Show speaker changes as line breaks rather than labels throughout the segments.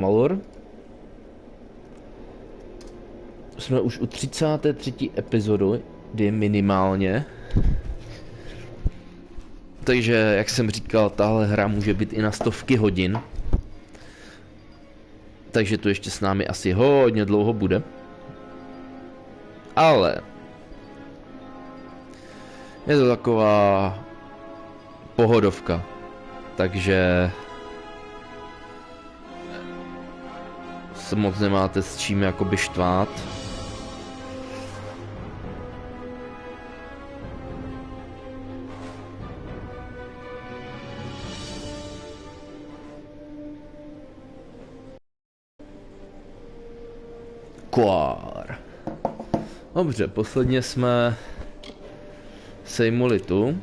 Amalur. Jsme už u 33. epizody minimálně. Takže, jak jsem říkal, tahle hra může být i na stovky hodin. Takže to ještě s námi asi hodně dlouho bude. Ale je to taková pohodovka. Takže se moc nemáte s čím jakoby štvát. Kvár. Dobře, posledně jsme sejmuli tu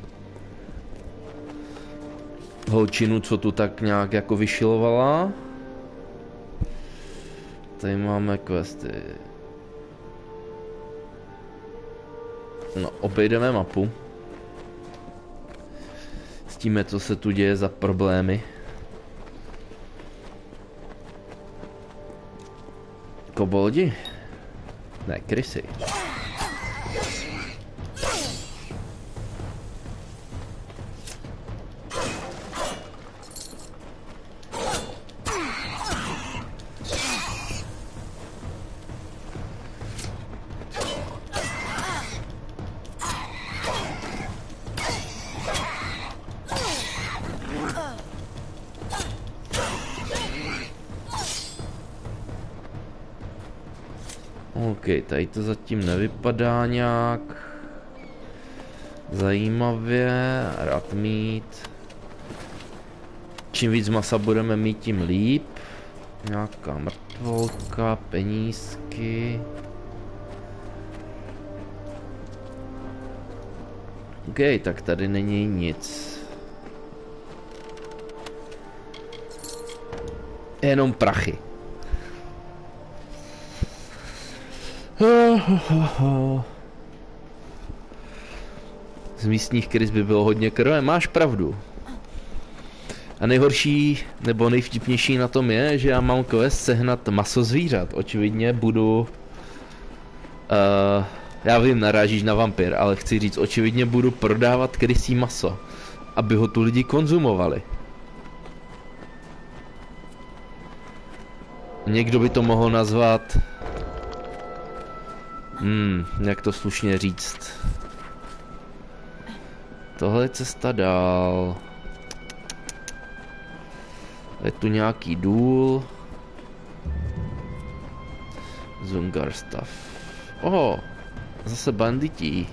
holčinu, co tu tak nějak jako vyšilovala. Tady máme questy. No, obejdeme mapu. Zjistíme, co se tu děje za problémy. Koboldi? Ne, krysy. OK, tady to zatím nevypadá nějak zajímavě, rád mít. Čím víc masa budeme mít, tím líp. Nějaká mrtvolka, penízky. OK, tak tady není nic. Jenom prachy. Z místních krys by bylo hodně krve, máš pravdu. A nejhorší, nebo nejvtipnější na tom je, že já mám quest sehnat maso zvířat. Očividně budu... já vím, narážíš na vampir, ale chci říct, očividně budu prodávat krysí maso, aby ho tu lidi konzumovali. Někdo by to mohl nazvat... jak to slušně říct. Tohle je cesta dál. Je tu nějaký důl. Zungar stav. Oho, zase bandití.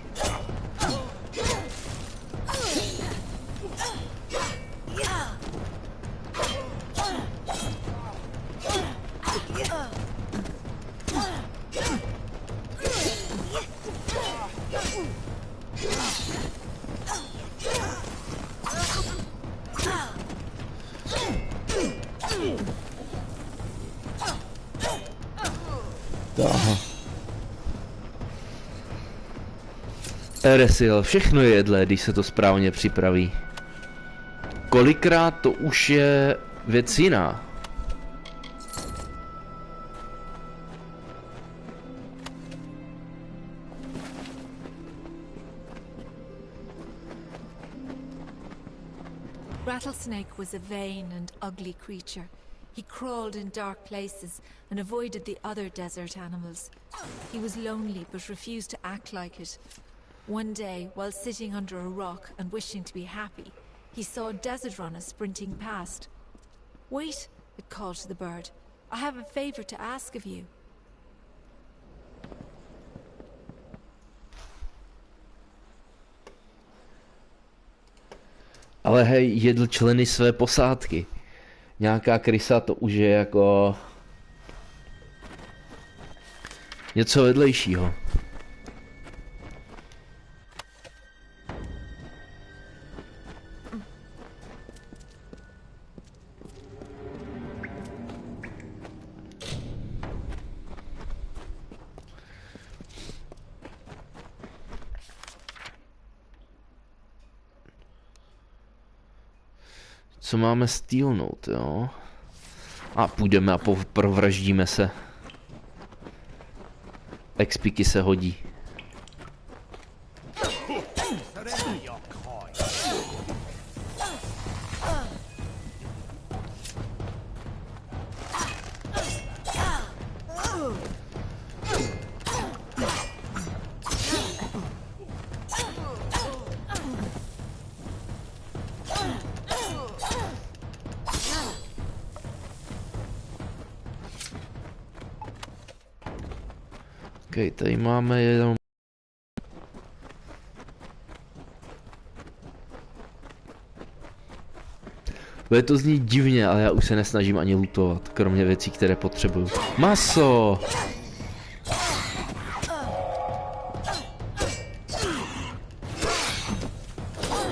Aha. Eresil, všechno je jedlé, když se to správně připraví. Kolikrát to už je věc jiná.
Rattlesnake was a vain and ugly creature. He crawled in dark places and avoided the other desert animals. He was lonely but refused to act like it. One day, while sitting under a rock and wishing to be happy, he saw a desert runner sprinting past. "Wait," it called to the bird. "I have a favor to ask of you."
Ale hej, jedl členy své posádky. Nějaká krysa, to už je jako... něco vedlejšího. Co máme stealnout, jo? A půjdeme a provraždíme se. Expiky se hodí. Okay, tady máme jenom... Bude to znít divně, ale já už se nesnažím ani lootovat, kromě věcí, které potřebuju. Maso!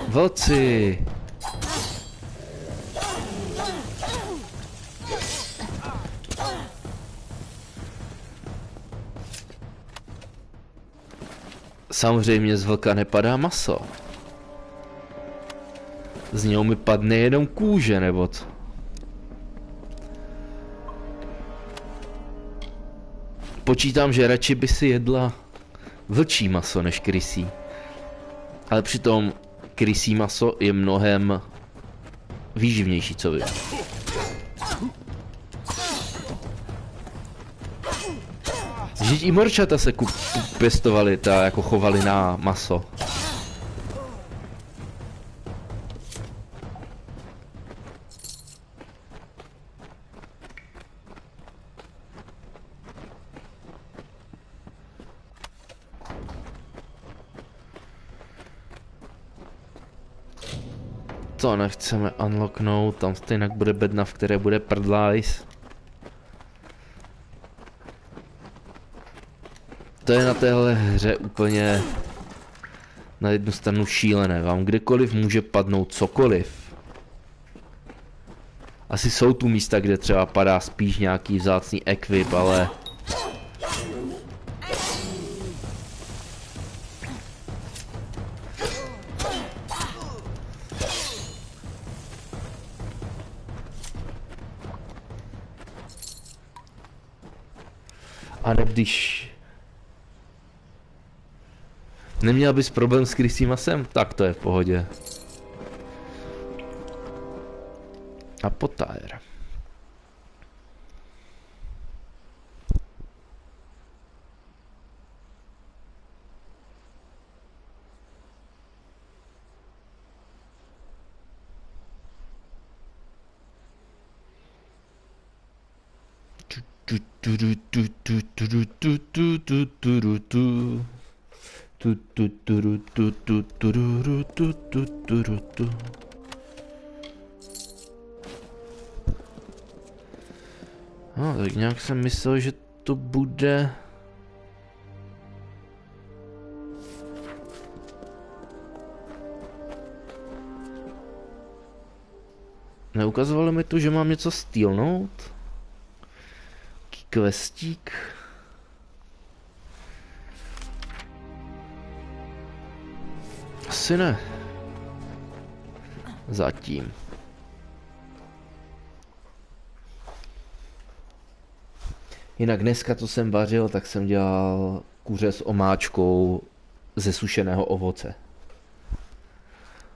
Vlci! Samozřejmě z vlka nepadá maso. Z něho mi padne jenom kůže, nebo co? Počítám, že radši by si jedla vlčí maso než krysí. Ale přitom krysí maso je mnohem výživnější, co vím. Vždyť i morčata se pěstovali, jako chovali na maso. To nechceme unlocknout, tam stejně bude bedna, v které bude prdlajs. To je na téhle hře úplně na jednu stranu šílené. Vám kdekoliv může padnout cokoliv. Asi jsou tu místa, kde třeba padá spíš nějaký vzácný ekvip, ale... A ne, když... Neměl bys problém s krysím masem? Tak to je v pohodě. A potájer. No, tak nějak jsem myslel, že to bude... Neukazovalo mi tu, že mám něco stealnout? Questík. Asi ne. Zatím. Jinak dneska, co jsem vařil, tak jsem dělal kuře s omáčkou ze sušeného ovoce.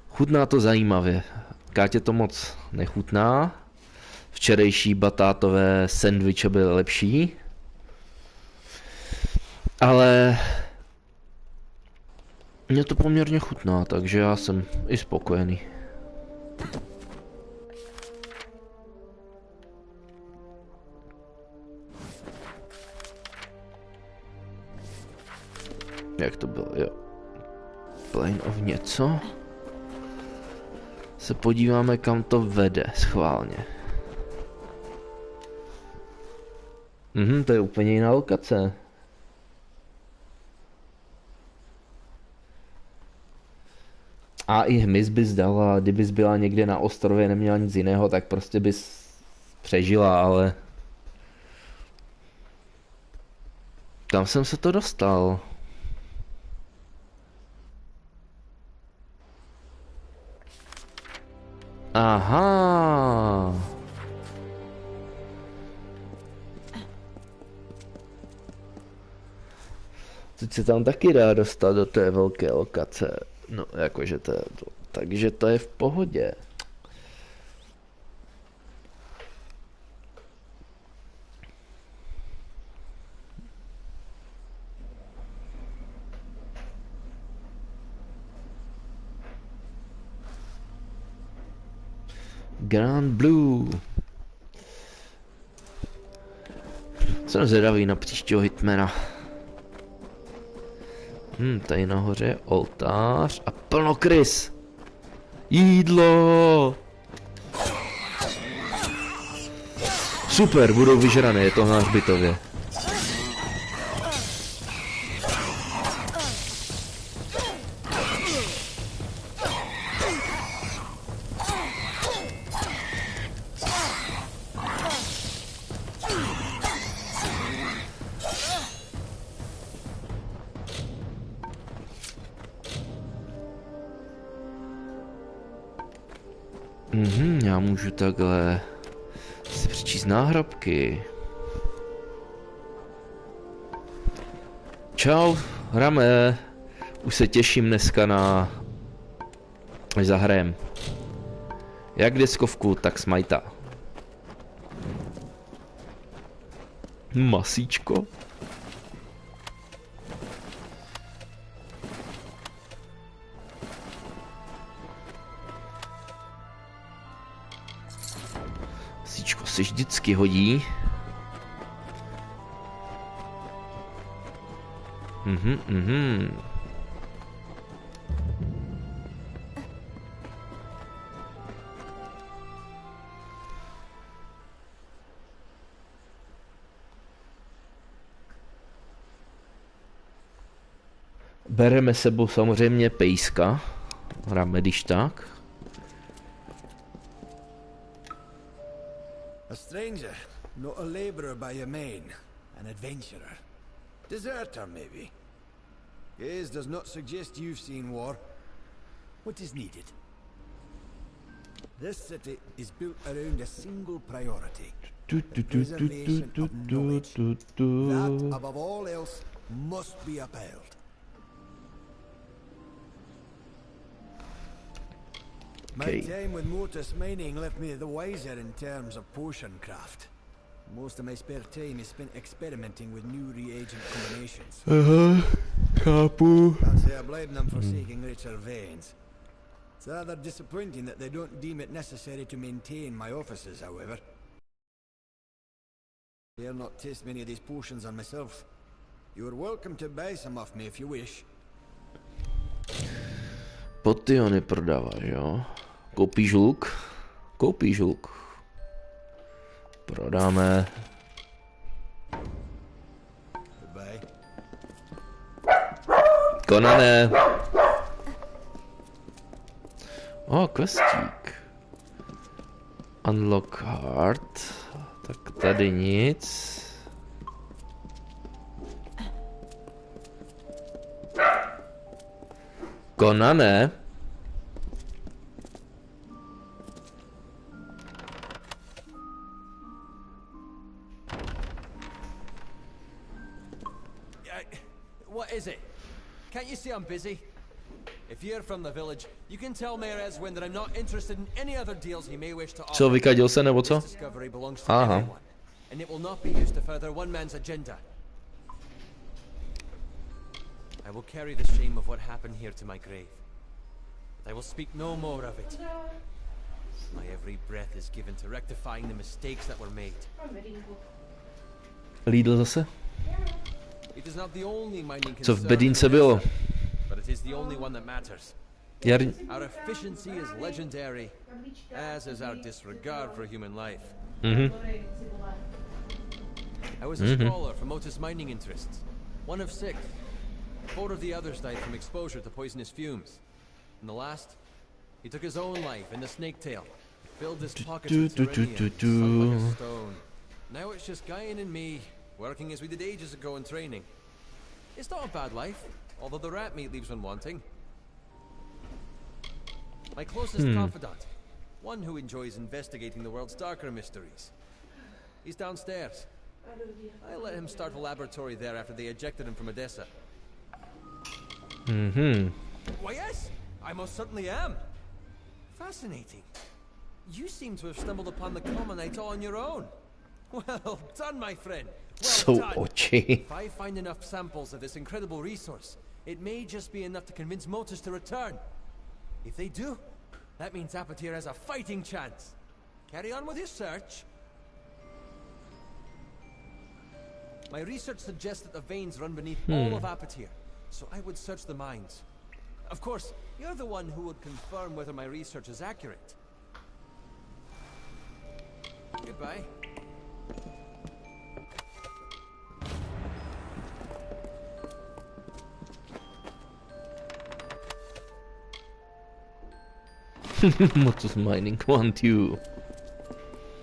Chutná to zajímavě. Kátě to moc nechutná. Včerejší batátové sendviče byly lepší. Ale mě to poměrně chutná, takže já jsem i spokojený. Jak to bylo, jo. Plane of něco. Se podíváme, kam to vede, schválně. To je úplně jiná lokace. A i hmyz bys dala, kdybys byla někde na ostrově, neměla nic jiného, tak prostě bys přežila, ale... Kam jsem se to dostal? Aha. Teď se tam taky dá dostat do té velké lokace. No, jakože to je to. Takže to je v pohodě. Grand Blue. Jsem zvědavý na příštího hitmana. Tady nahoře je oltář a plno krys. Jídlo. Super, budou vyžrané, je to na hřbitově. Já můžu takhle si přečíst náhrobky. Čau, Rame. Už se těším dneska na... až zahrajem. Jak deskovku, tak smajta. Masíčko. Masíčko se vždycky hodí. Bereme sebou samozřejmě pejska. Hráme když tak.
A stranger, not a laborer by your main, an adventurer. Deserter, maybe. Gaze does not suggest you've seen war. What is needed? This city is built around a single priority. The preservation of knowledge. That, above all else, must be upheld. My time with Motus mining left me the wiser in terms of potion craft. Most of my spare time is spent experimenting with new reagent combinations.
Chápu.
Can't say I blame them for seeking richer veins. It's rather disappointing that they don't deem it necessary to maintain my offices, however. Dare not taste many of these potions on myself. You are welcome to buy some off me if you wish.
Potiony prodáváš, jo? Koupíš luk? Koupíš luk. Prodáme.
Goodbye.
Konané. Questík. Unlock heart. Tak tady nic. Konané.
What is it? Can't you see I'm busy? If you're from the village, you can tell Mayor Eswin that I'm not interested in any other deals he may wish to offer.
Co, vykadil se nebo co?
This discovery belongs to everyone, and it will not be used to further one man's agenda. I will carry the shame of what happened here to my grave. I will speak no more of it. My every breath is given to rectifying the mistakes that were made.
Lidl zase?
It is not the only mining
Co v
concern
Bedínce
in
bylo?
Odessa, but it is the only one that matters. Our efficiency is legendary, as is our disregard for human life. I was a scholar from Otis mining interests, one of 6. 4 of the others died from exposure to poisonous fumes. And the last, he took his own life in the snake tail, filled his pockets with tyranny and sunk like a stone. Now it's just Guyan and me, working as we did ages ago in training. It's not a bad life, although the rat meat leaves one wanting. My closest confidant, one who enjoys investigating the world's darker mysteries. He's downstairs. I let him start a laboratory there after they ejected him from Odessa. Why, yes, I most certainly am. Fascinating. You seem to have stumbled upon the Commonite all on your own. Well done, my friend. Well
Jsou
done.
oči.
If I find enough samples of this incredible resource, it may just be enough to convince Motus to return. If they do, that means Apatir has a fighting chance. Carry on with your search. My research suggests that the veins run beneath all of Apatir, so I would search the mines. Of course, you're the one who would confirm whether my research is accurate. Goodbye.
Motus mining want you.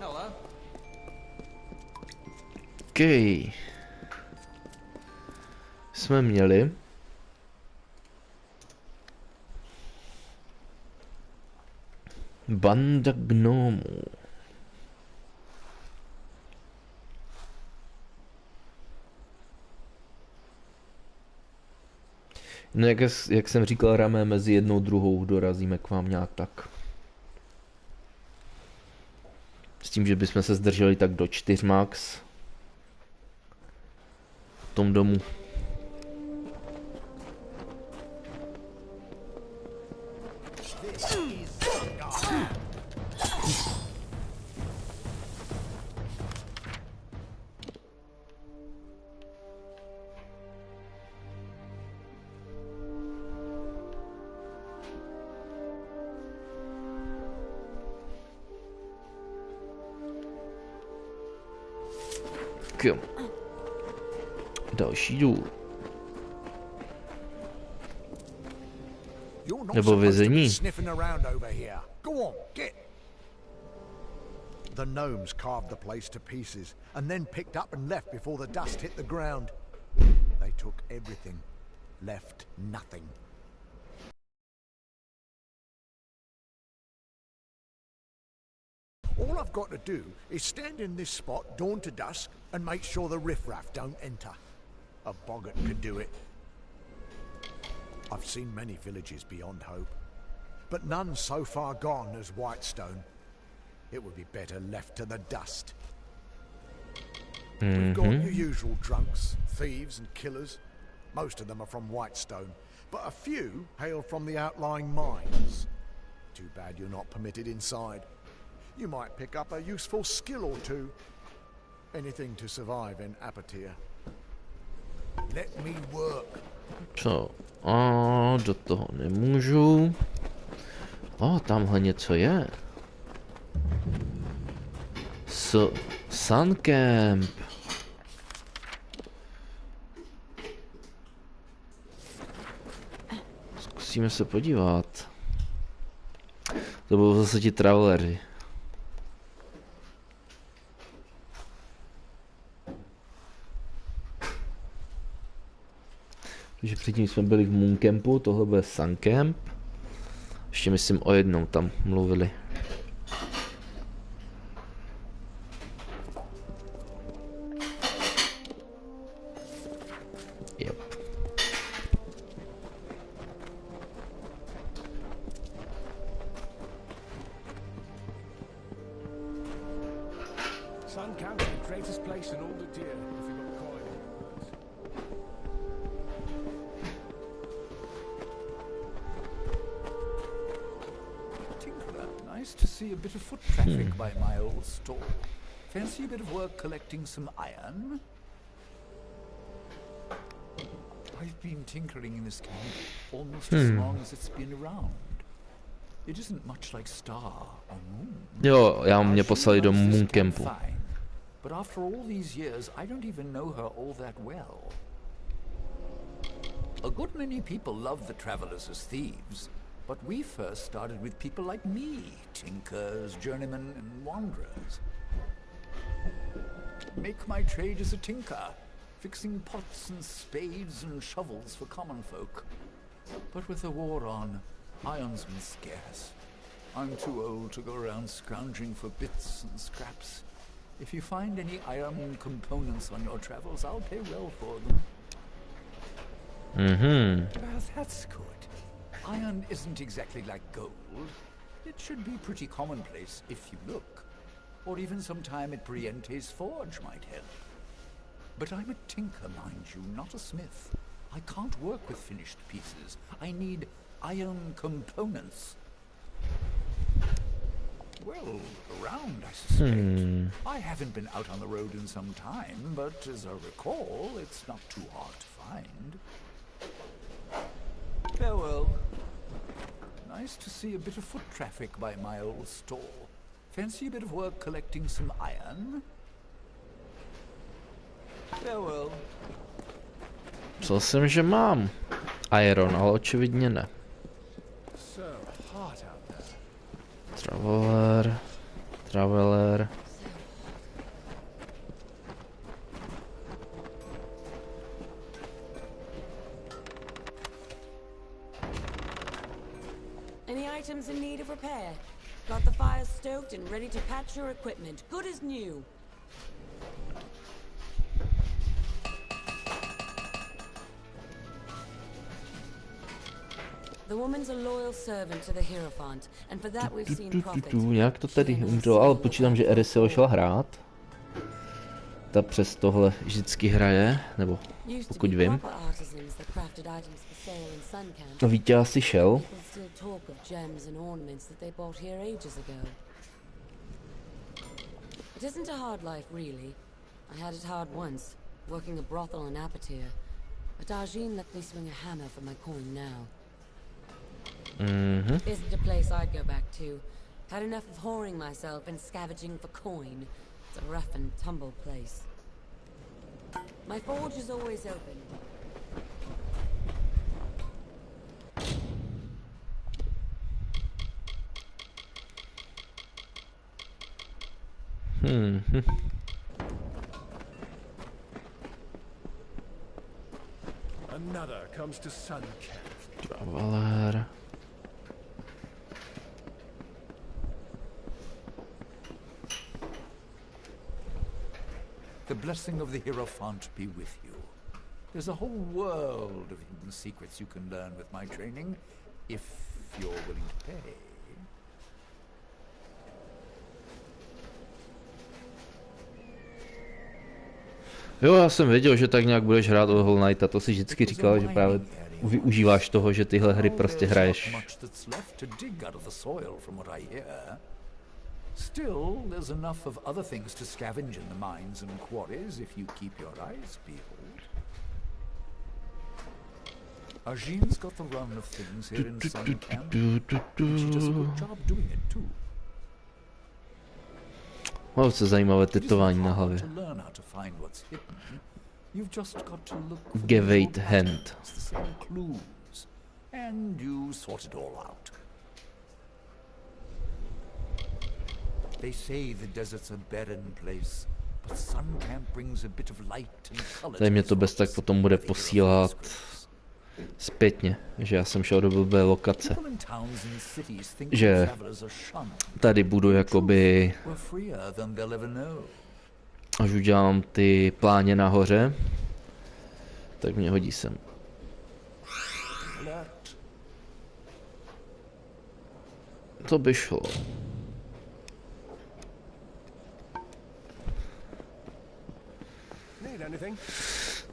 Hello.
OK. Jsme měli. Banda gnomů. No jak jsem říkal, Ramé, mezi jednou druhou dorazíme k vám nějak tak. S tím, že bychom se zdrželi tak do 4 max. V tom domu. Další důl. Nebo vězení.
The gnomes carved the place to pieces and then picked up and left before the dust hit the ground. They took everything, left nothing. All I've got to do is stand in this spot dawn to dusk and make sure the riffraff don't enter. A boggart could do it. I've seen many villages beyond Hope, but none so far gone as Whitestone. It would be better left to the dust. We've got your usual drunks, thieves and killers. Most of them are from Whitestone, but a few hail from the outlying mines. Too bad you're not permitted inside. You might pick up a useful skill or two. Anything to survive in Apatir. Let me work.
Co? A do toho nemůžu. Tamhle něco je. Sun Camp. Zkusíme se podívat. To budou zase ti traveleři. Takže předtím jsme byli v Moon Campu, tohle bude Sun Camp. Ještě myslím o jednou tam mluvili. Yep.
Sun Camp is the greatest place in all the deer, if you got to call it.
Tinkerer, nice to see a bit of foot traffic by my old store. Fancy a bit of work collecting some iron? I've been tinkering in this camp almost as long as it's been around. It isn't much like Star or Moon.
Jo, mě poslali do Moon Campu.
But after all these years, I don't even know her all that well. A good many people love the travelers as thieves, but we first started with people like me, tinkers, journeymen, and wanderers. Make my trade as a tinker, fixing pots and spades and shovels for common folk. But with the war on, iron's been scarce. I'm too old to go around scrounging for bits and scraps. If you find any iron components on your travels, I'll pay well for them. Well, that's good. Iron isn't exactly like gold. It should be pretty commonplace if you look. Or even some time at Briente's forge might help. But I'm a tinker, mind you, not a smith. I can't work with finished pieces. I need iron components. Well, around, I suspect. I haven't been out on the road in some time, but as I recall, it's not too hard to find. Farewell. Nice to see a bit of foot traffic by my old store. Fancy a bit of work collecting some iron? Farewell.
Myslel jsem, že mám iron, ale očividně ne. Traveler.
Any items in need of repair? Got the fires stoked and ready to patch your equipment. Good as new. The woman's a loyal servant to the Hierophant, and for that we've seen profit.
Jak to tady umřelo, ale počítám, že Eris se ho šel hrát. Ta přes tohle vždycky hraje, nebo pokud vím. A Vítě asi šel.
It isn't a hard life, really. I had it hard once, working a brothel in Apatir. But Arjin let me swing a hammer for my coin now. Isn't a place I'd go back to. Had enough of whoring myself and scavenging for coin. It's a rough and tumble place. My forge is always open.
Another comes to Sun Camp.
Traveler.
The blessing of the Hierophant be with you. There's a whole world of hidden secrets you can learn with my training, if you're willing to pay.
Jo, já jsem věděl, že tak nějak budeš hrát o Hollow Knighta, to si vždycky říkal, že právě využíváš toho, že tyhle hry prostě hraješ.
Still, there's enough of other things to scavenge in the mines and quarries if you keep your eyes peeled. Arjin's got the run of things here in Sun Camp, and she does a good job doing it too.
Mám se zajímavé tetování na hlavě. Gevate hand.
And you sort it all out. They say the desert's a barren place, but Sun Camp brings a bit of light and color.
Tady mě to bez tak potom bude posílat zpětně, že já jsem šel do blbé lokace. Že tady budu jakoby, až udělám ty pláně nahoře, tak mě hodí sem. To by šlo.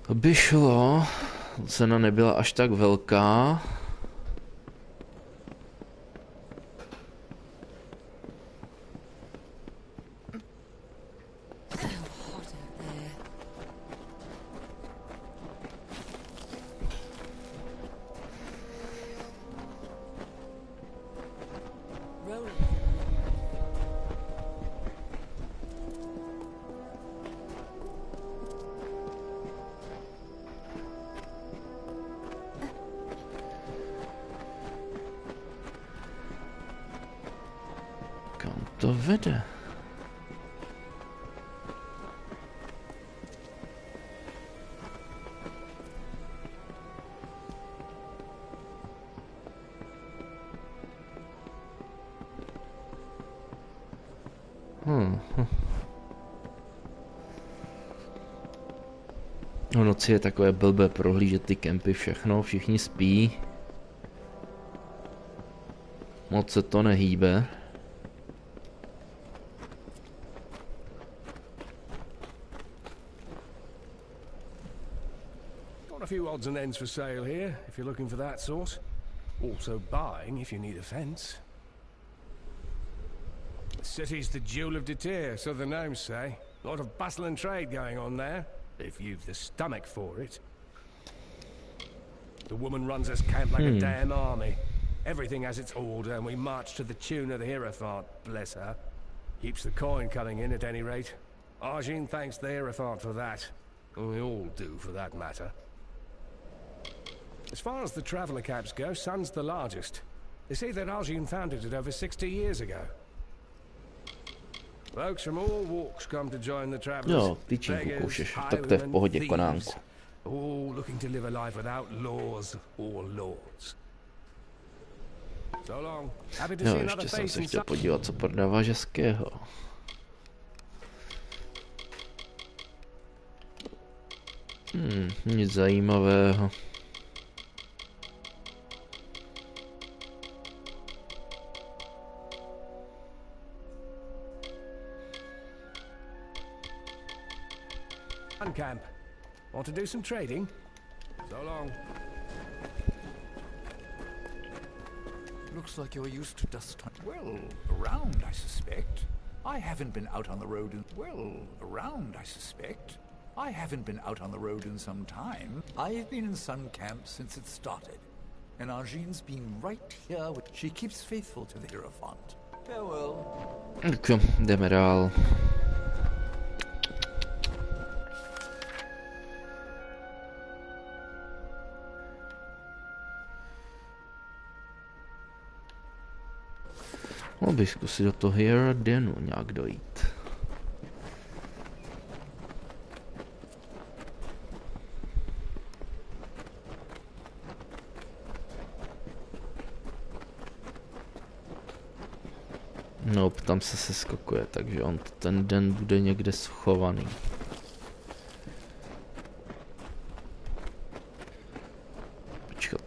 To by šlo. Cena nebyla až tak velká. To vede. V noci je takové blbé prohlížet ty kempy, všechno, všichni spí. Moc se to nehýbe.
Got a few odds and ends for sale here, if you're looking for that sort. Also buying, if you need a fence. The city's the jewel of Detir, so the gnomes say. A lot of bustle and trade going on there, if you've the stomach for it. The woman runs us camp like a damn army. Everything has its order, and we march to the tune of the Hierophant, bless her. Keeps the coin coming in, at any rate. Arjun thanks the Hierophant for that. And we all do, for that matter. As far as the traveller camps go, Sun's the largest. They say that Arjun founded it over 60 years ago. Folks from all walks come to join the travellers.
Jo, tyčinku koušeš, tak to je v pohodě, konánku.
All looking to live a life without laws or lords. So long. Happy to see
Jo,
another
ještě jsem
face
se
in
chtěl podívat, co prodává Žeského. Nic zajímavého.
camp. Want to do some trading? So long.
Looks like you're used to dust time. Well, around, I suspect. I haven't been out on the road in... Well, around, I suspect. I haven't been out on the road in some time. I've been in Sun Camp since it started. And Arjene's been right here with... She keeps faithful to the Hierophant. Farewell.
Tak jo, jdeme dál. Mohl bych zkusit do toho Hierodenu nějak dojít. No, tam se seskakuje, takže on ten den bude někde schovaný.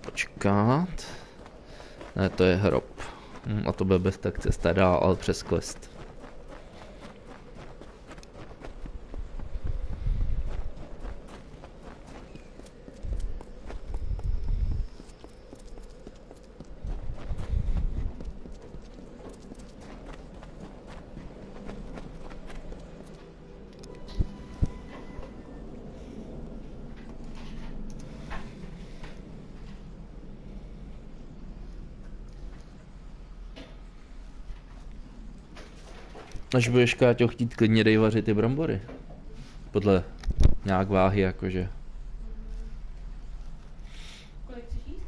Počkat. Ne, to je hrob. A to bude bez tak cesta dál, ale přes klest. Až budeš, Káťo, chtít, klidně dej vařit ty brambory. Podle nějak váhy, jakože.
Kolik chceš jíst?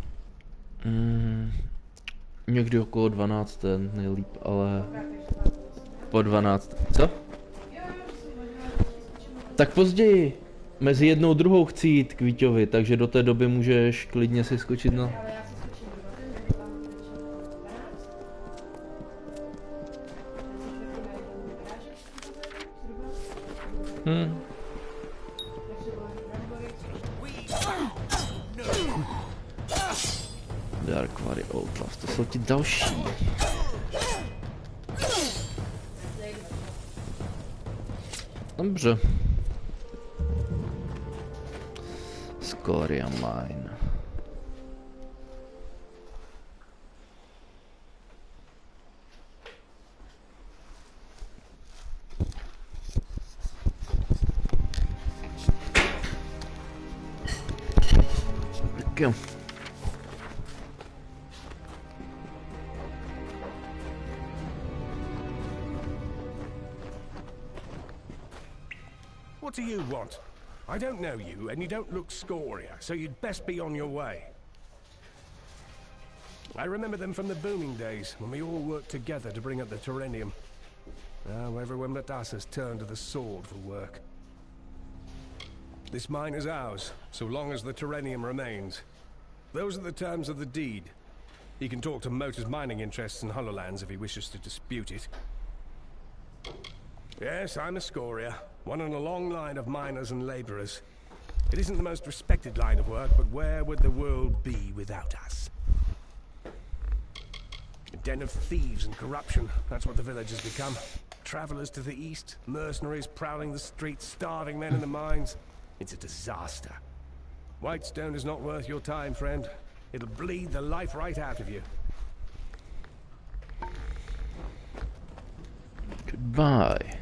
Někdy okolo 12 nejlíp, ale po 12. Co? Tak později. Mezi jednou druhou chci jít k Víťovi, takže do té doby můžeš klidně si skočit na... Darkwary Outlast, to jsou ti další. Dobře. Scoria Mine. Tak jo.
What do you want? I don't know you, and you don't look Scoria, so you'd best be on your way. I remember them from the booming days, when we all worked together to bring up the Terrenium. Now everyone but us has turned to the sword for work. This mine is ours, so long as the Terrenium remains. Those are the terms of the deed. He can talk to Motor's mining interests in Hollowlands if he wishes to dispute it. Yes, I'm a Scoria, one in a long line of miners and laborers. It isn't the most respected line of work, but where would the world be without us? A den of thieves and corruption, that's what the village has become. Travelers to the east, mercenaries prowling the streets, starving men in the mines. It's a disaster. Whitestone is not worth your time, friend. It'll bleed the life right out of you.
Goodbye.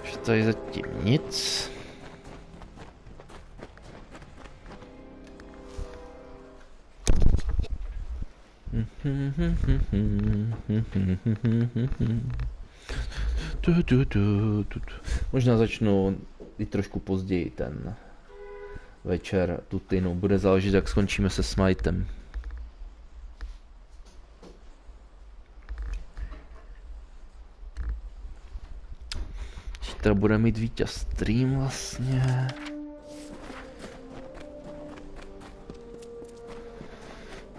Už tady zatím nic. Možná začnu i trošku později ten večer tutinu. Bude záležet, jak skončíme se Smitem. Zítra bude mít vítěz stream vlastně.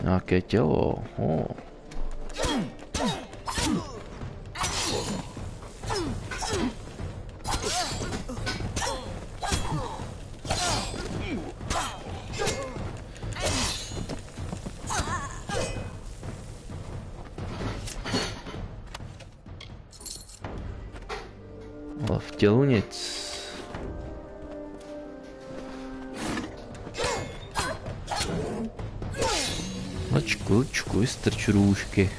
Nějaké tělo. Oh. Ale v tělu nic. Čku, strču růžky.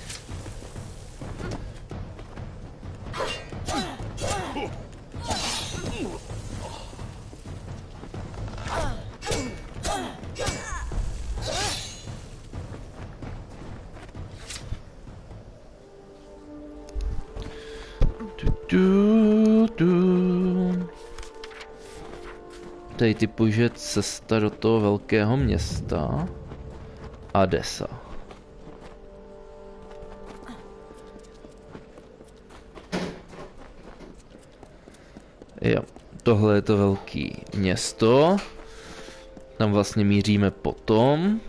Tady typu, že cesta do toho velkého města Adesa. Jo, tohle je to velký město. Tam vlastně míříme potom.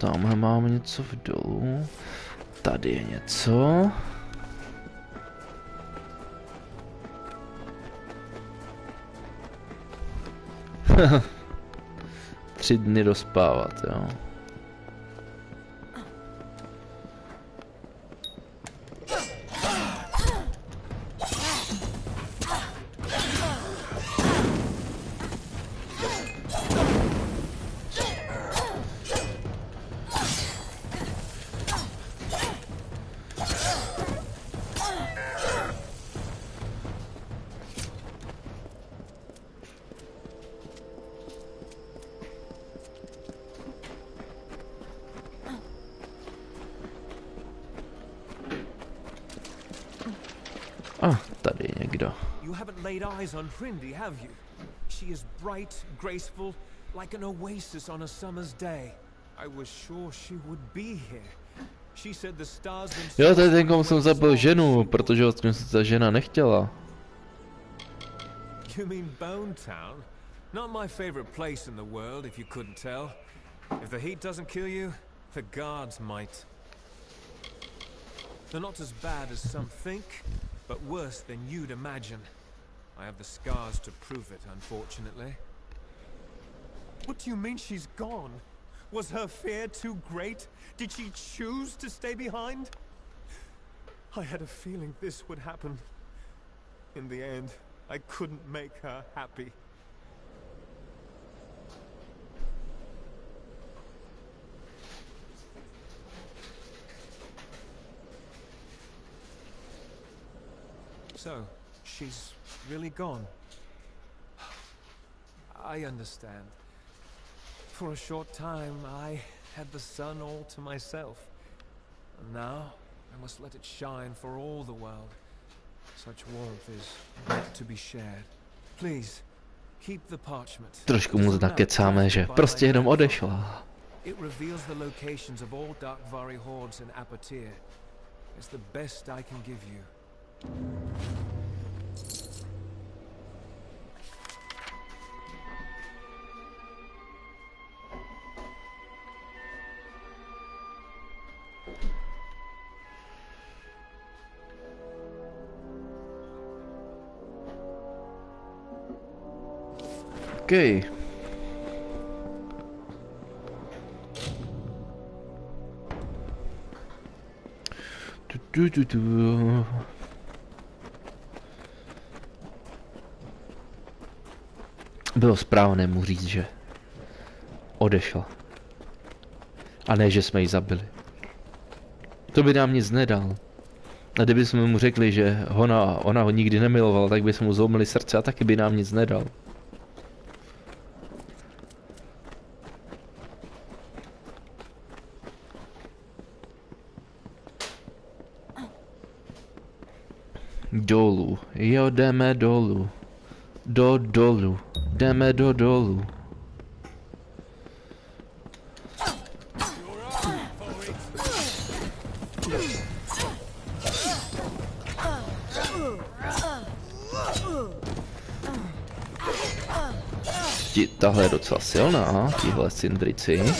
Tamhle máme něco v dolu. Tady je něco. Tři dny dospávat, jo. Tady je někdo.
You haven't laid eyes on Hrindi, have you? She is bright, graceful, like an oasis on a summer's day. I was sure she would be here. She said the stars themselves.
Jo, to je ten, komu jsem zabil ženu, protože vlastně se ta žena nechtěla.
You mean Bone Town? Not my favorite place in the world, if you couldn't tell. If the heat doesn't kill you, the guards might. They're not as bad as some think, but worse than you'd imagine. I have the scars to prove it, unfortunately. What do you mean she's gone? Was her fear too great? Did she choose to stay behind? I had a feeling this would happen. In the end, I couldn't make her happy. So, she's really gone. I understand. For a short time, I had the sun all to myself. And now, I must let it shine for all the world. Such warmth is meant to be shared. Please, keep the parchment.
Trošku mu nakecáme, že prostě jenom odešla.
It reveals the locations of all Darkvari hordes in Apatir. It's the best I can give you.
OK. Bylo správné mu říct, že odešel. A ne, že jsme ji zabili. To by nám nic nedal. A kdyby jsme mu řekli, že ona ho nikdy nemilovala, tak by jsme mu zlomili srdce a taky by nám nic nedal. Dolů. Jo, jdeme dolů. Do dolu. Jdeme do dolu. Tahle je docela silná, tihle cindrici.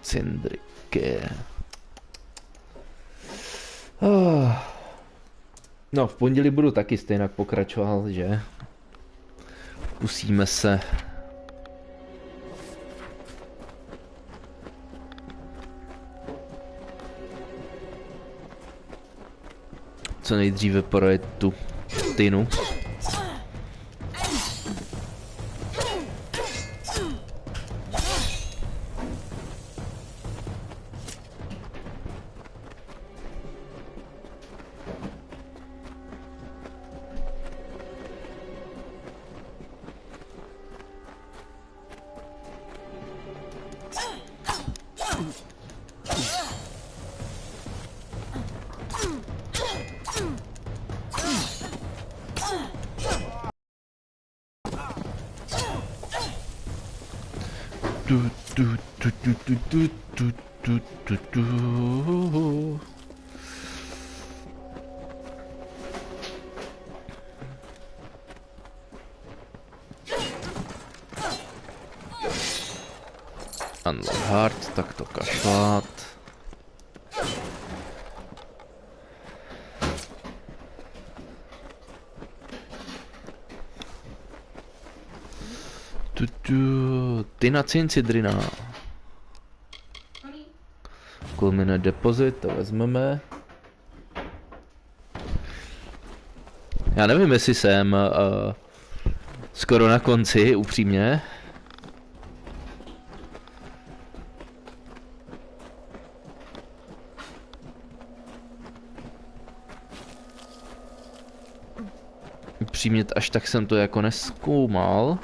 Cindriky. No, v pondělí budu taky stejně pokračoval, že? Pusíme se. Co nejdříve projet tu tynu. Unlock hard, tak to kašlat. Ty na cyncidrina. Kulmine depozit, to vezmeme. Já nevím, jestli jsem skoro na konci, upřímně. Upřímně až tak jsem to jako nezkoumal.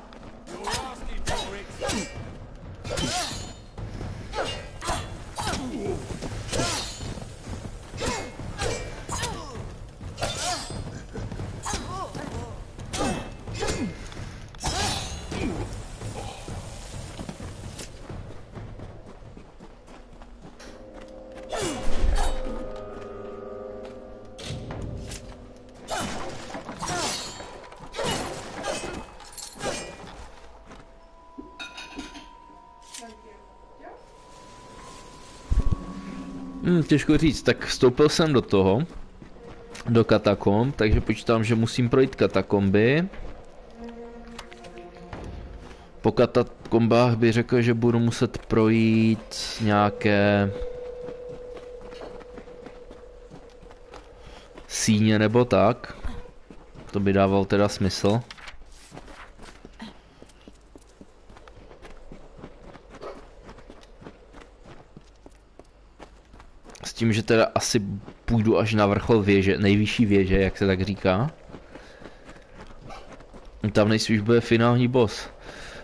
Těžko říct, tak vstoupil jsem do toho, do katakomb, takže počítám, že musím projít katakomby. Po katakombách bych řekl, že budu muset projít nějaké síně nebo tak. To by dával teda smysl. tím, že teda asi půjdu až na vrchol věže, nejvyšší věže, jak se tak říká. Tam nejspíš bude finální boss.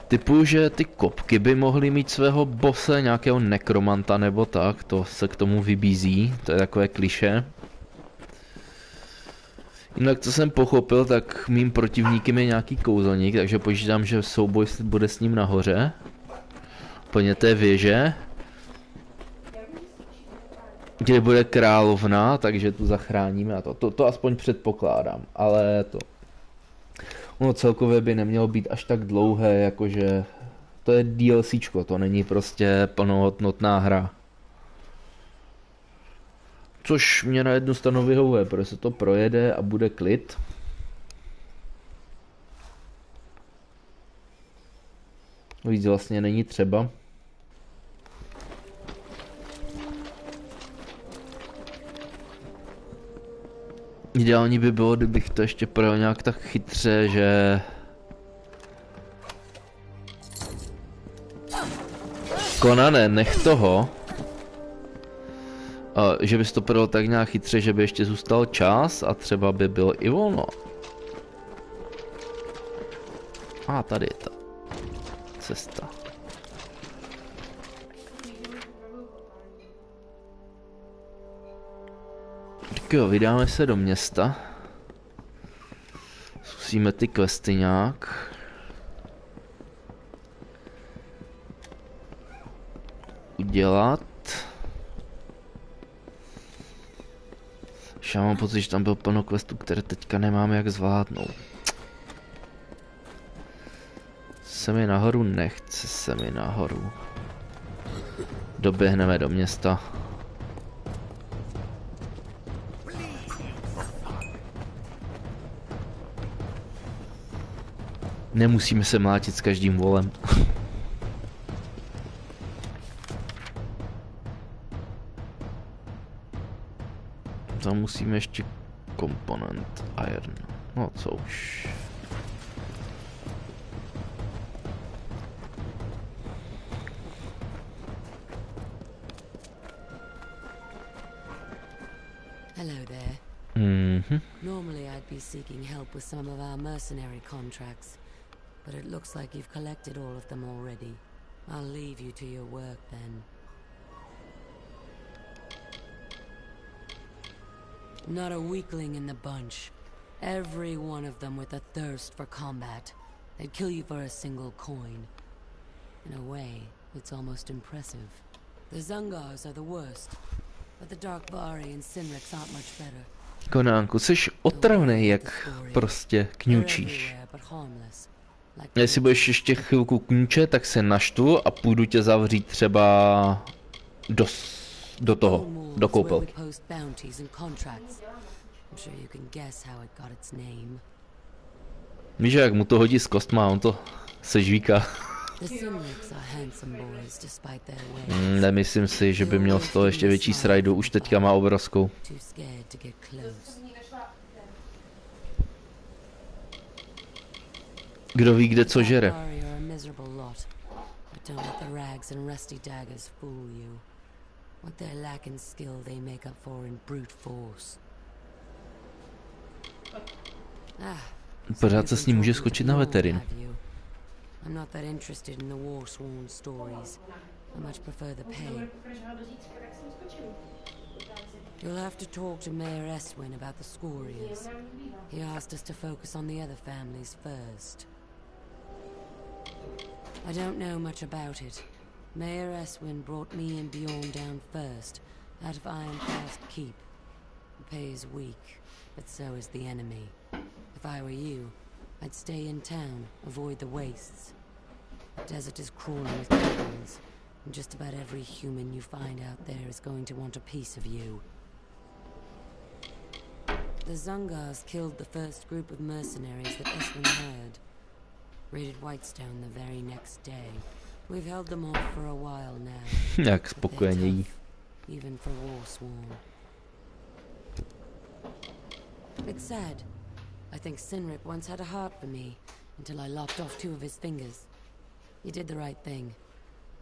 Typuju, že ty kopky by mohly mít svého bose, nějakého nekromanta nebo tak, to se k tomu vybízí, to je takové klišé. Jinak co jsem pochopil, tak mým protivníkem je nějaký kouzelník, takže počítám, že souboj bude s ním nahoře. Plně té věže. Kde bude královna, takže tu zachráníme a to aspoň předpokládám, ale to... Ono celkově by nemělo být až tak dlouhé, jakože... To je DLCčko, to není prostě plnohodnotná hra. Což mě na jednu stranu vyhovuje, protože se to projede a bude klid. Víc vlastně není třeba. Ideální by bylo, kdybych to ještě projel nějak tak chytře, že... Konane, nech toho. Že bys to projel tak nějak chytře, že by ještě zůstal čas a třeba by bylo i volno. Tady je ta cesta. Tak jo, vydáme se do města. Zkusíme ty questy nějak. Udělat. Já mám pocit, že tam bylo plno questů, které teďka nemáme jak zvládnout. Se mi nahoru, nechce se mi nahoru. Doběhneme do města. Nemusíme se mlátit s každým volem. Tam musíme ještě komponent iron. No co už.
Hello there. Normally I'd be seeking help with some of our mercenary contracts, but it looks like you've collected all of them already. I'll leave you to your work then. Not a weakling in the bunch. Every one of them with a thirst for combat. They'd kill you for a single coin. In a way, it's almost impressive. The Zungars are the worst, but the Darkvari and Sinriks aren't much better.
Konánku, jsi otravnej, jak prostě kňučíš. Jestli budeš ještě chvilku kňučet, tak se naštvu a půjdu tě zavřít třeba do toho, do koupelky. Víš, jak mu to hodí z kostma, on to sežvíká. Nemyslím si, že by měl z toho ještě větší srajdu, už teďka má obrovskou. Kdo ví, kde co žere. Pořád se s ním může skočit na veterin.
I'm not that interested in the war-sworn stories. I much prefer the pay. You'll have to talk to Mayor Eswin about the Scorias. He asked us to focus on the other families first. I don't know much about it. Mayor Eswin brought me and Bjorn down first, out of Ironfast Keep. The pay is weak, but so is the enemy. If I were you, I'd stay in town, avoid the wastes. The desert is crawling with goblins, and just about every human you find out there is going to want a piece of you. The Zungars killed the first group of mercenaries that Eswin hired. Raided Whitestone the very next day. We've held them off for a while now.
Jak spokojeně.
Even for Warsworn. It's sad. I think Sinrik once had a heart for me, until I lopped off 2 of his fingers. You did the right thing.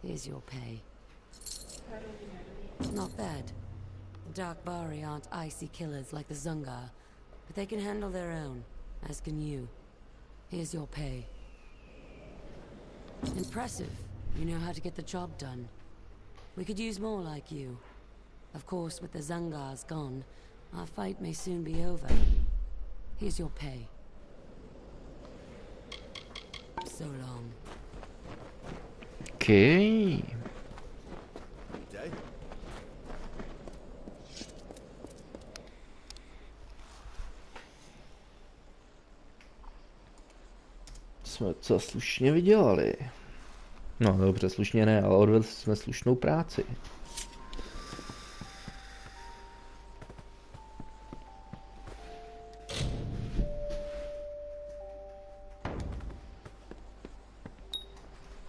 Here's your pay. Not bad. The Darkbari aren't icy killers like the Zungar, but they can handle their own, as can you. Here's your pay. Impressive. You know how to get the job done. We could use more like you. Of course, with the Zungars gone, our fight may soon be over. Here's your pay. So long.
Okay.
Day?
Jsme docela slušně vydělali. No dobře, slušně ne, ale odvedli jsme slušnou práci.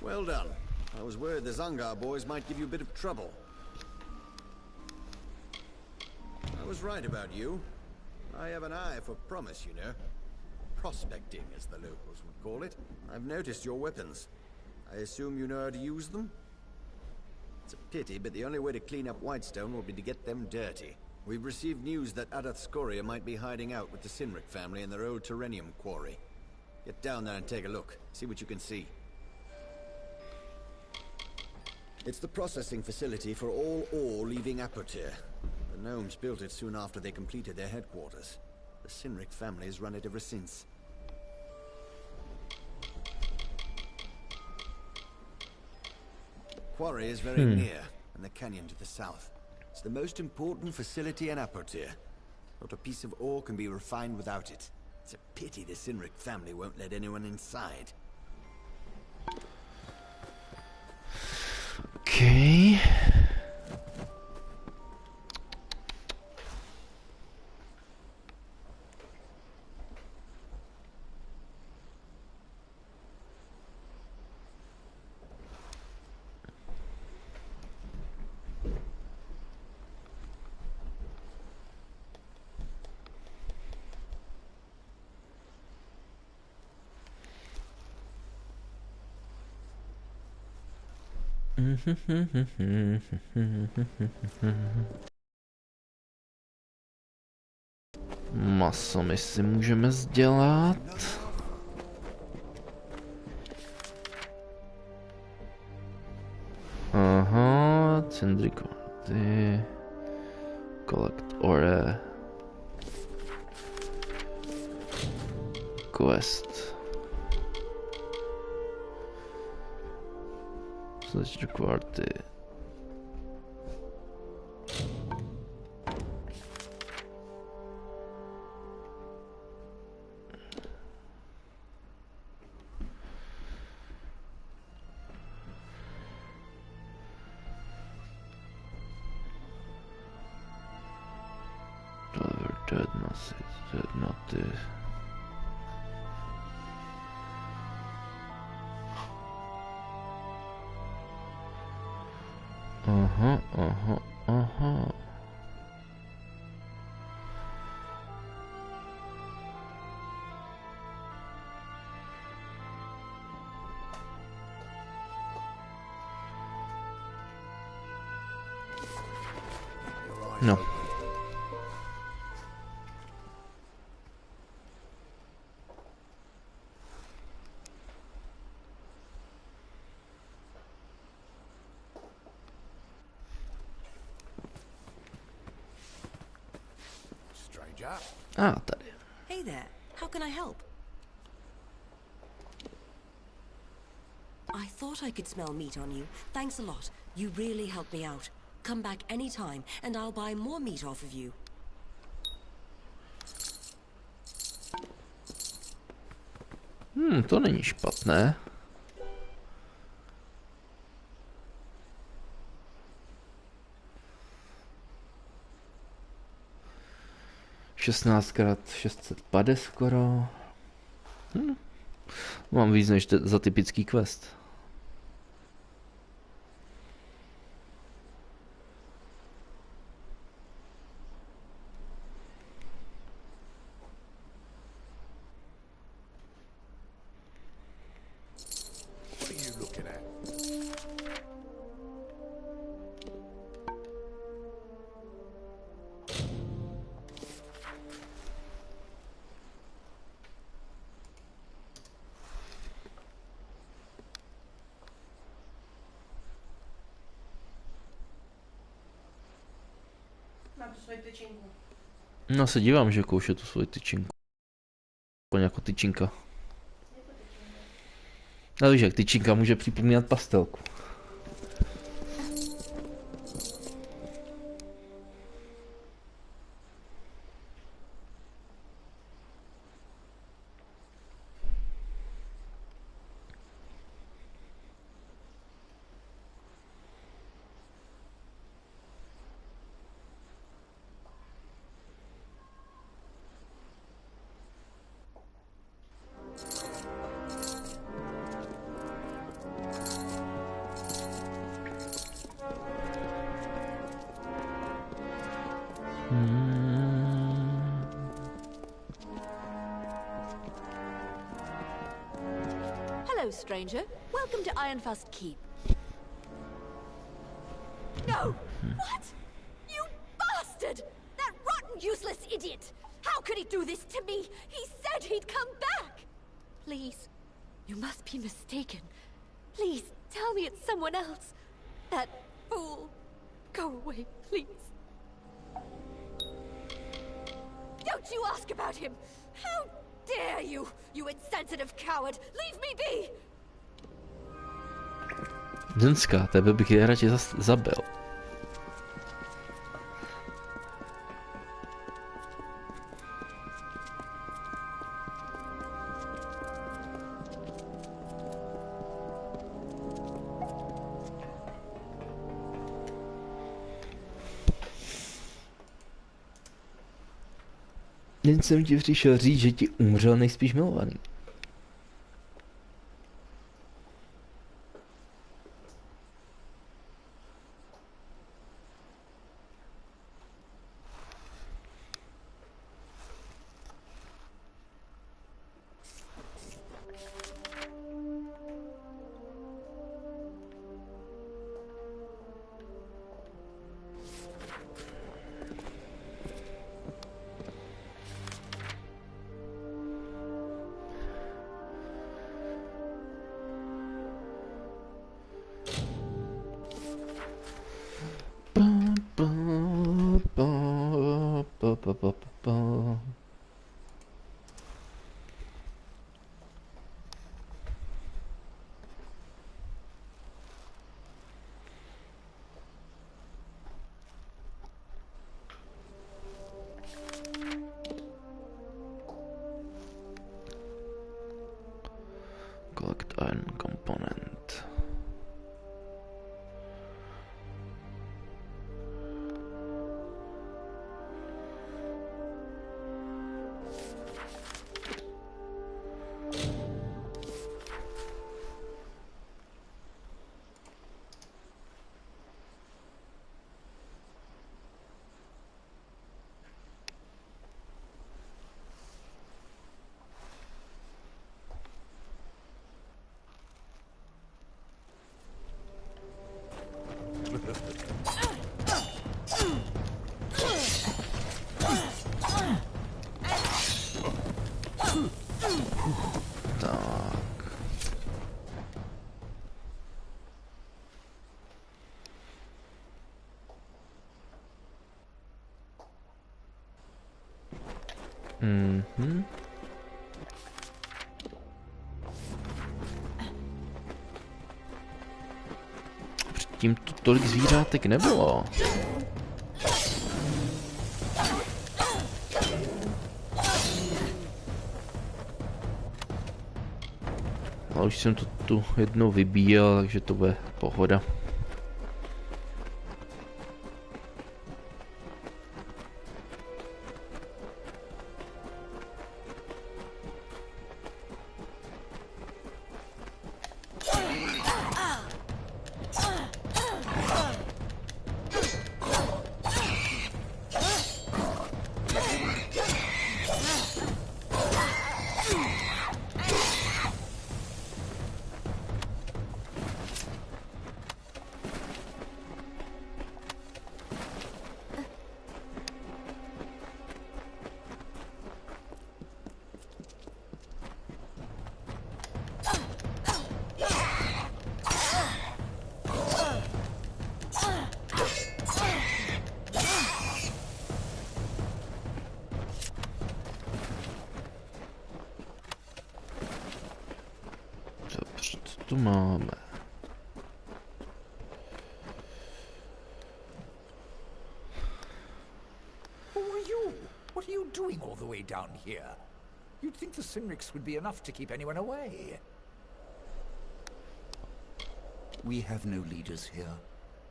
Well done. I was worried the Zungar boys might give you a bit of trouble. I was right about you. I have an eye for promise, you know. Prospecting, as the locals would call it. I've noticed your weapons. I assume you know how to use them? It's a pity, but the only way to clean up Whitestone will be to get them dirty. We've received news that Adath Scoria might be hiding out with the Sinric family in their old Terrenium quarry. Get down there and take a look. See what you can see. It's the processing facility for all ore leaving Apotyr. The gnomes built it soon after they completed their headquarters. The Sinric family has run it ever since. The quarry is very near, and the canyon to the south. It's the most important facility in Apotyr. Not a piece of ore can be refined without it. It's a pity the Sinric family won't let anyone inside.
Okay. Maso my si můžeme sdělat. Aha, cindriko. Ty. Collect ore. Quest. Let's record the dead not this. Aha. No. Tady.
Hey there. How can I help? I thought I could smell meat on you. Thanks a lot. You really helped me out. Come back anytime, and I'll buy more meat off of you.
To není špatné. Šestnáctkrát 650 skoro. Mám víc než za typický quest. No se dívám, že kouše tu svoji tyčinku. Jako tyčinka. Ale víš, jak tyčinka může připomínat pastelku.
Hello, stranger. Welcome to Ironfast Keep. No! What? You bastard! That rotten, useless idiot! How could he do this to me? He said he'd come back! Please, you must be mistaken. Please, tell me it's someone else. That fool. Go away, please. Don't you ask about him! How dare you, you insensitive coward! Leave me be!
Ženská, tebe bych je radši zabil. Jen jsem ti přišel říct, že ti umřel nejspíš milovaný. Collect iron component. Předtím tu tolik zvířátek nebylo. Ale už jsem to tu jednou vybíjel, takže to bude pohoda. Co tu máme?
Who are you? What are you doing all the way down here? You'd think the Cynrics would be enough to keep anyone away. We have no leaders here.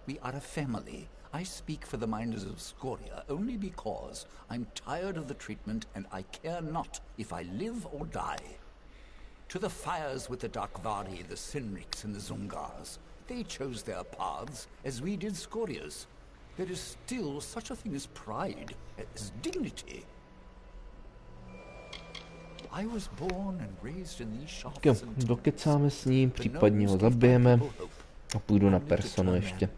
We are a family. I speak for the miners of Scoria only because I'm tired of the treatment and I care not if I live or die. To the fires with the Darkvari, the Cynrics and the Zungars. They chose their paths as we did Scoria's. There is still such a thing as pride, as dignity. I was born and raised in these shafts and
dokecáme s ním, případně ho zabijeme a půjdu na personu ještě.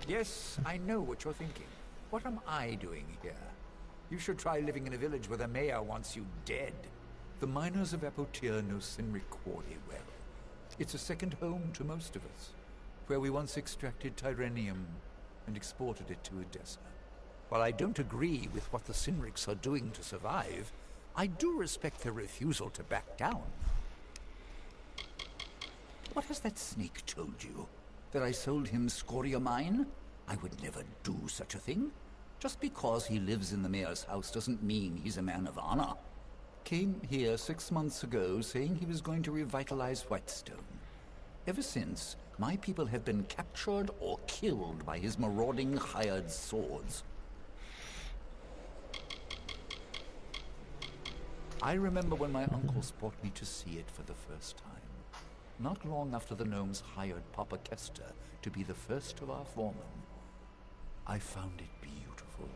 Yes, I know what you're thinking. What am I doing here? You should try living in a village where the mayor wants you dead. The miners of Apotyr know Cynric Quarry well. It's a second home to most of us, where we once extracted Tyrenium and exported it to Odessa. While I don't agree with what the Cynrics are doing to survive, I do respect their refusal to back down. What has that snake told you? That I sold him Scoria mine? I would never do such a thing. Just because he lives in the mayor's house doesn't mean he's a man of honor. Came here 6 months ago saying he was going to revitalize Whitestone. Ever since, my people have been captured or killed by his marauding hired swords. I remember when my uncles brought me to see it for the first time. Not long after the gnomes hired Papa Kester to be the first of our foremen. I found it beautiful.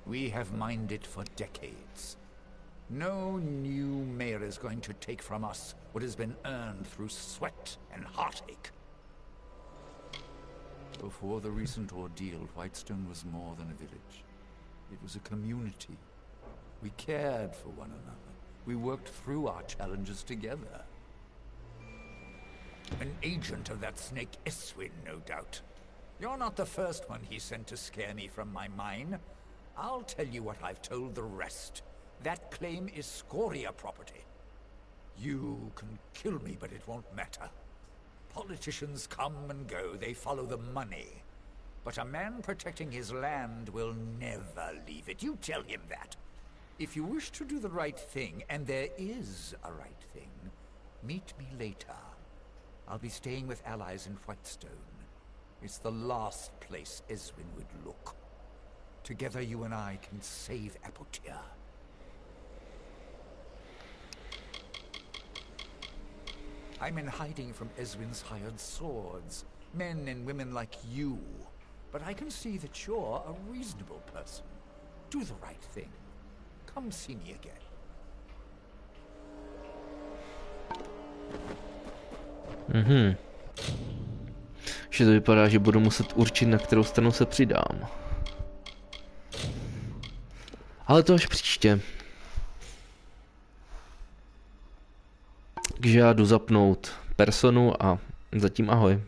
We have mined it for decades. No new mayor is going to take from us what has been earned through sweat and heartache. Before the recent ordeal, Whitestone was more than a village. It was a community. We cared for one another. We worked through our challenges together. An agent of that snake Eswin, no doubt. You're not the first one he sent to scare me from my mine. I'll tell you what I've told the rest. That claim is Scoria property. You can kill me, but it won't matter. Politicians come and go, they follow the money. But a man protecting his land will never leave it. You tell him that. If you wish to do the right thing, and there is a right thing, meet me later. I'll be staying with allies in Whitestone. It's the last place Eswin would look. Together you and I can save Apotyr. I'm in hiding from Eswin's hired swords. Men and women like you. But I can see that you're a reasonable person. Do the right thing. Come see me again.
Že to vypadá, že budu muset určit, na kterou stranu se přidám. Ale to až příště. Takže já jdu zapnout personu a zatím ahoj.